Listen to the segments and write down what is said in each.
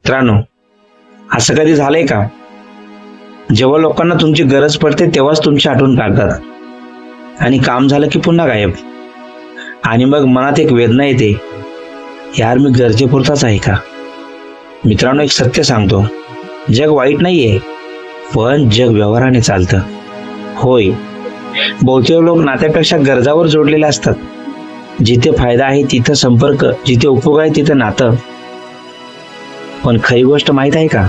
मित्रांनो, असं कधी झालंय का? जेव्हा लोकांना तुमची गरज पडते तेव्हाच तुमची आठवण काढतात आणि काम झालं की पुन्हा गायब. आणि मग मनात एक वेदना येते, यार मी गरजेपुरताच आहे का? मित्रांनो, एक सत्य सांगतो, जग वाईट नाहीये, पण जग व्यवहाराने चालतं. होय, बहुतेक लोक नात्यापेक्षा गरजावर जोडलेले असतात. जिथे फायदा आहे तिथं संपर्क, जिथे उपयोग आहे तिथं नातं. पण खरी गोष्ट माहित आहे का?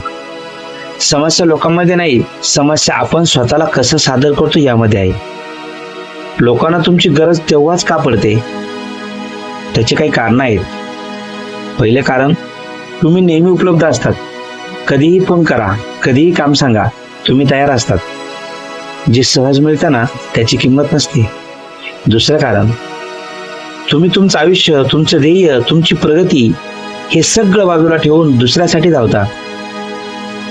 समस्या लोकांमध्ये नाही, समस्या आपण स्वतःला कसं सादर करतो यामध्ये आहे. लोकांना तुमची गरज तेव्हाच का पडते? त्याचे काही कारण आहेत. पहिले कारण, तुम्ही नेहमी उपलब्ध असतात. कधीही फोन करा, कधीही काम सांगा, तुम्ही तयार असतात. जे सहज मिळतं ना, त्याची किंमत नसते. दुसरं कारण, तुम्ही तुमचं आयुष्य, तुमचं ध्येय, तुमची प्रगती हे सगळं बाजूला ठेवून दुसऱ्यासाठी धावता.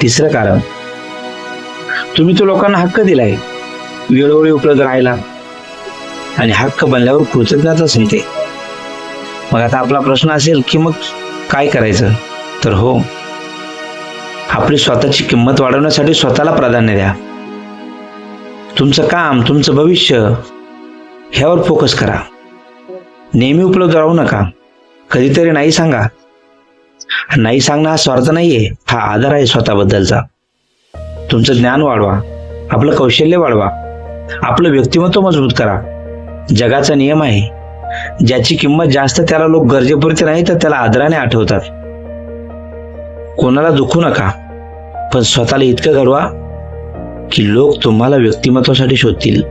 तिसरं कारण, तुम्ही तो लोकांना हक्क दिलाय वेळोवेळी उपलब्ध राहायला, आणि हक्क बनल्यावर कृतज्ञता संपते. मग आता आपला प्रश्न असेल की मग काय करायचं? तर हो, आपली स्वतःची किंमत वाढवण्यासाठी स्वतःला प्राधान्य द्या. तुमचं काम, तुमचं भविष्य ह्यावर फोकस करा. नेहमी उपलब्ध राहू नका. कधीतरी नाही सांगा. नाही सांगणं हा स्वार्थ नाहीये, हा आदर आहे स्वतःबद्दलचा. तुमचं ज्ञान वाढवा, आपलं कौशल्य वाढवा, आपलं व्यक्तिमत्व मजबूत करा. जगाचा नियम आहे, ज्याची किंमत जास्त त्याला लोक गरजेपुरते नाही तर त्याला आदराने आठवतात. कोणाला दुखू नका, पण स्वतःला इतकं घडवा की लोक तुम्हाला व्यक्तिमत्वासाठी शोधतील.